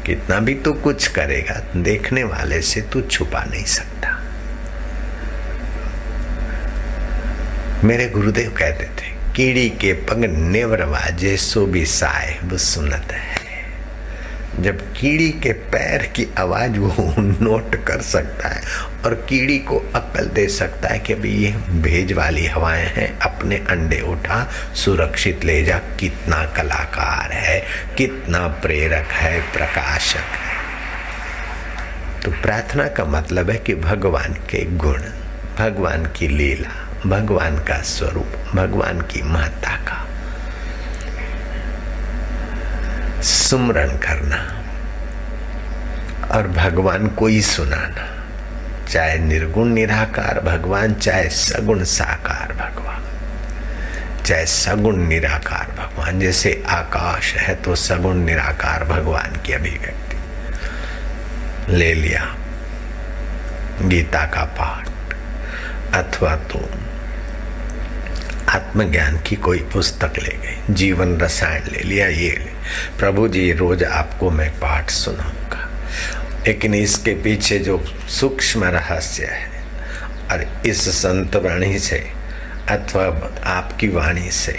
कितना भी तू कुछ करेगा, देखने वाले से तू छुपा नहीं सकता। मेरे गुरुदेव कहते थे, कीड़ी के पग नेवर वाजे सो भी साहिब सुनत है। जब कीड़ी के पैर की आवाज वो नोट कर सकता है और कीड़ी को अक्ल दे सकता है कि अभी ये भेज वाली हवाएं हैं, अपने अंडे उठा, सुरक्षित ले जा। कितना कलाकार है, कितना प्रेरक है, प्रकाशक है। तो प्रार्थना का मतलब है कि भगवान के गुण, भगवान की लीला, भगवान का स्वरूप, भगवान की महत्ता का सुमरण करना और भगवान को ही सुनाना। चाहे निर्गुण निराकार भगवान, चाहे सगुण साकार भगवान, चाहे सगुण निराकार भगवान। जैसे आकाश है तो सगुण निराकार भगवान की अभिव्यक्ति। ले लिया गीता का पाठ, अथवा तो आत्मज्ञान की कोई पुस्तक ले गई, जीवन रसायन ले लिया, ये ले। प्रभु जी रोज आपको मैं पाठ सुनाऊंगा, लेकिन इसके पीछे जो सूक्ष्म रहस्य है और इस संत वाणी से अथवा आपकी वाणी से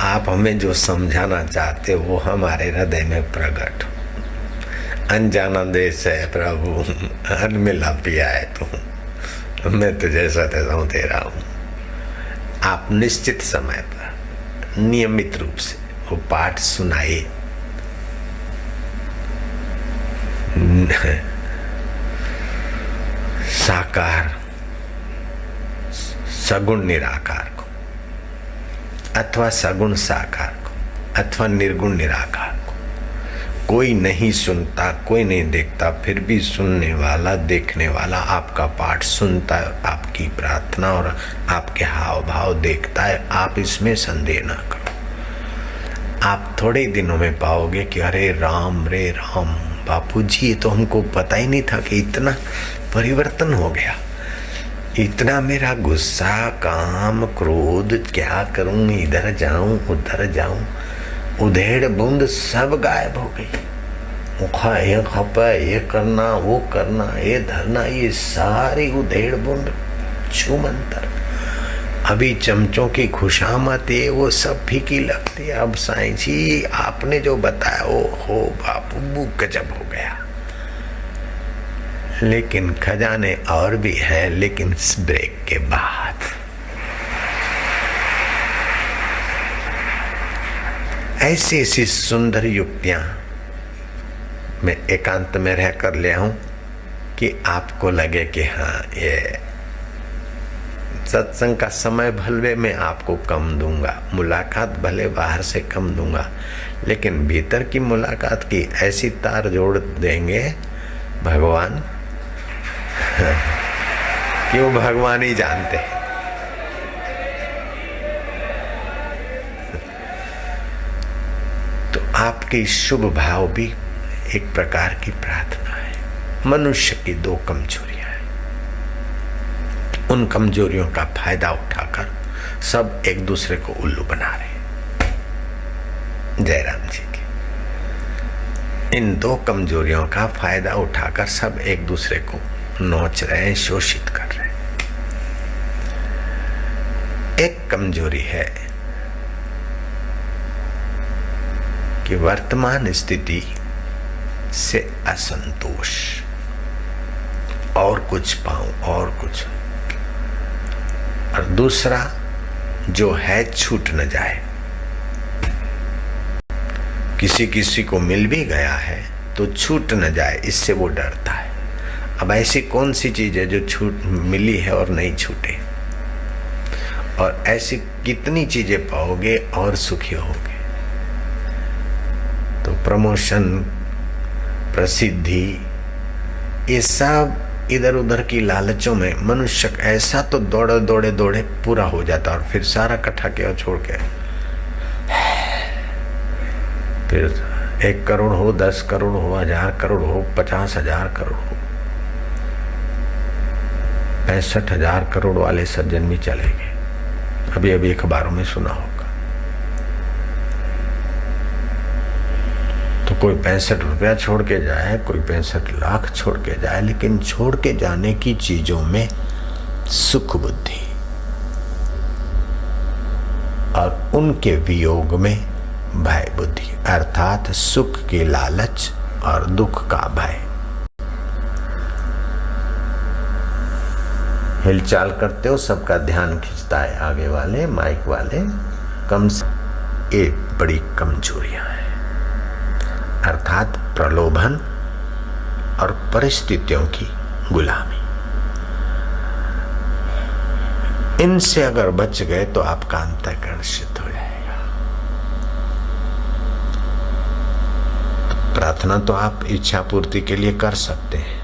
आप हमें जो समझाना चाहते हो वो हमारे हृदय में प्रकट हो। अनजाना देश है प्रभु, अनमिला पिया है तू, मैं तुझे सतत हूँ तेरा हूँ। आप निश्चित समय पर नियमित रूप से वो पाठ सुनाइए। साकार सगुण निराकार को, अथवा सगुण साकार को, अथवा निर्गुण निराकार को। कोई नहीं सुनता, कोई नहीं देखता, फिर भी सुनने वाला, देखने वाला आपका पाठ सुनता है, आपकी प्रार्थना और आपके हाव भाव देखता है। आप इसमें संदेह ना करो। आप थोड़े दिनों में पाओगे कि अरे राम रे राम, बापू जी ये तो हमको पता ही नहीं था कि इतना परिवर्तन हो गया। इतना मेरा गुस्सा, काम, क्रोध, क्या करूं, इधर जाऊं उधर जाऊं, उधेड़ बूंद सब गायब हो गई। मुखा ये खपा, ये करना, वो करना, ये धरना, ये सारी उधेड़ बूंद छूमंतर। अभी चमचों की खुशामत है, वो सब फीकी लगती है। अब साईं जी आपने जो बताया, ओ हो बापू गजब हो गया। लेकिन खजाने और भी है, लेकिन इस ब्रेक के बाद ऐसी ऐसी सुंदर युक्तियां मैं एकांत में रह कर ले आऊं कि आपको लगे कि हाँ, ये सत्संग का समय भले मैं आपको कम दूंगा, मुलाकात भले बाहर से कम दूंगा, लेकिन भीतर की मुलाकात की ऐसी तार जोड़ देंगे भगवान कि वो भगवान ही जानते हैं। तो आपके शुभ भाव भी एक प्रकार की प्रार्थना है। मनुष्य की दो कमजोरियां हैं, उन कमजोरियों का फायदा उठाकर सब एक दूसरे को उल्लू बना रहे। जयराम जी की इन दो कमजोरियों का फायदा उठाकर सब एक दूसरे को नोच रहे हैं, शोषित कर रहे हैं। एक कमजोरी है कि वर्तमान स्थिति से असंतोष, और कुछ पाऊं और कुछ, और दूसरा जो है छूट न जाए। किसी किसी को मिल भी गया है तो छूट न जाए, इससे वो डरता है। अब ऐसी कौन सी चीज है जो छूट मिली है और नहीं छूटे? और ऐसी कितनी चीजें पाओगे और सुखी होगे? तो प्रमोशन, प्रसिद्धि, ये सब इधर उधर की लालचों में मनुष्य ऐसा तो दौड़े दौड़े दौड़े पूरा हो जाता, और फिर सारा इकट्ठा किया छोड़ के फिर 1 करोड़ हो, 10 करोड़ हो, 1000 करोड़ हो, 50,000 करोड़ हो, 65,000 करोड़ वाले सज्जन भी चले गए। अभी अभी अखबारों में सुना होगा। तो कोई 65 रुपया छोड़ के जाए, कोई 65 लाख छोड़ के जाए, लेकिन छोड़ के जाने की चीजों में सुख बुद्धि और उनके वियोग में भय बुद्धि, अर्थात सुख की लालच और दुख का भय। हिलचाल करते हो, सबका ध्यान खींचता है आगे वाले माइक वाले, कम से ये बड़ी कमजोरियां हैं, अर्थात प्रलोभन और परिस्थितियों की गुलामी। इनसे अगर बच गए तो आपका अंतःकरण शुद्ध हो जाएगा। प्रार्थना तो आप इच्छा पूर्ति के लिए कर सकते हैं,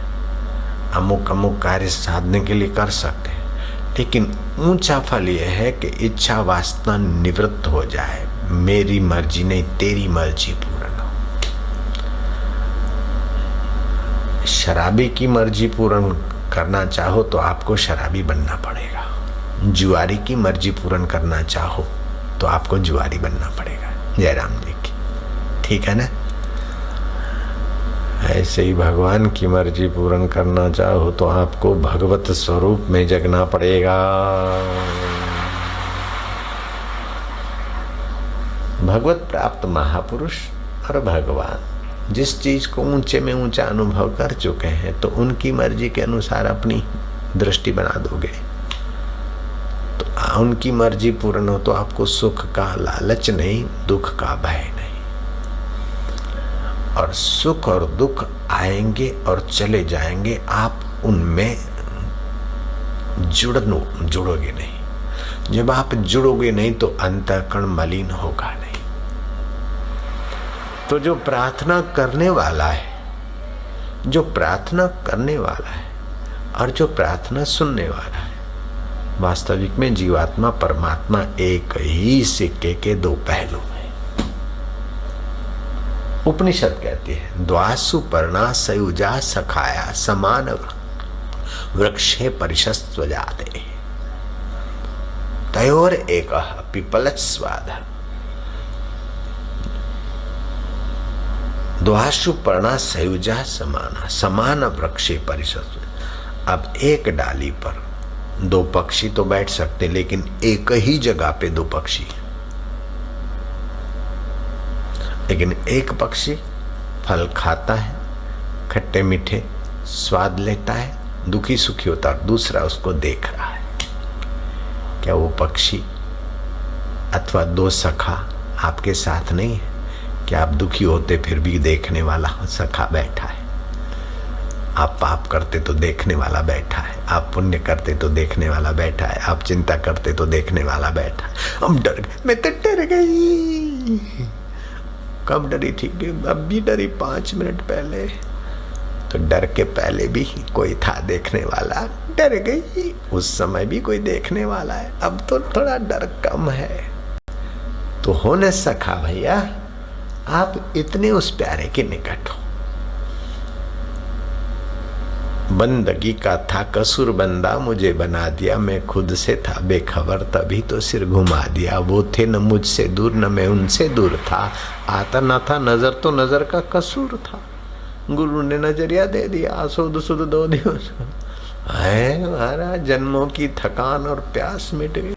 अमुक अमुक कार्य साधने के लिए कर सकते हैं, लेकिन ऊंचा फल यह है कि इच्छा वासना निवृत्त हो जाए, मेरी मर्जी नहीं तेरी मर्जी पूर्ण हो। शराबी की मर्जी पूर्ण करना चाहो तो आपको शराबी बनना पड़ेगा, जुआरी की मर्जी पूर्ण करना चाहो तो आपको जुआरी बनना पड़ेगा। जयराम जी की, ठीक है ना? ऐसे ही भगवान की मर्जी पूर्ण करना चाहो तो आपको भगवत स्वरूप में जगना पड़ेगा। भगवत प्राप्त महापुरुष और भगवान जिस चीज को ऊंचे में ऊंचा अनुभव कर चुके हैं, तो उनकी मर्जी के अनुसार अपनी दृष्टि बना दोगे तो उनकी मर्जी पूर्ण हो तो आपको सुख का लालच नहीं, दुख का भय नहीं। और सुख और दुख आएंगे और चले जाएंगे, आप उनमें जुड़ोगे नहीं। जब आप जुड़ोगे नहीं तो अंतःकरण मलिन होगा नहीं। तो जो प्रार्थना करने वाला है, जो प्रार्थना करने वाला है और जो प्रार्थना सुनने वाला है, वास्तविक में जीवात्मा परमात्मा एक ही सिक्के के दो पहलू हैं। उपनिषद कहती है, द्वासु पर्णा सयुजा सखाया समान वृक्षे परिशस्व जाते तयोर एक पिपलच स्वाद। द्वासु पर्णा सयुजा समाना समान वृक्षे परिशस्व। अब एक डाली पर दो पक्षी तो बैठ सकते, लेकिन एक ही जगह पे दो पक्षी, लेकिन एक पक्षी फल खाता है, खट्टे मीठे स्वाद लेता है, दुखी सुखी होता है, दूसरा उसको देख रहा है। क्या वो पक्षी अथवा दो सखा आपके साथ नहीं है? क्या आप दुखी होते फिर भी देखने वाला सखा बैठा है? आप पाप करते तो देखने वाला बैठा है, आप पुण्य करते तो देखने वाला बैठा है, आप चिंता करते तो देखने वाला बैठा है। हम डर गए, मैं तो डर गई। कब डरी थी? अब भी डरी 5 मिनट पहले। तो डर के पहले भी कोई था देखने वाला, डर गई। उस समय भी कोई देखने वाला है, अब तो थोड़ा डर कम है। तो हो न सका भैया, आप इतने उस प्यारे के निकट हो। बंदगी का था कसूर, बंदा मुझे बना दिया, मैं खुद से था बेखबर तभी तो सिर घुमा दिया। वो थे न मुझसे दूर न मैं उनसे दूर था, आता न था नजर तो नजर का कसूर था। गुरु ने नजरिया दे दिया, सुध सुध दो दिवस है, हमारा जन्मों की थकान और प्यास मिट गई।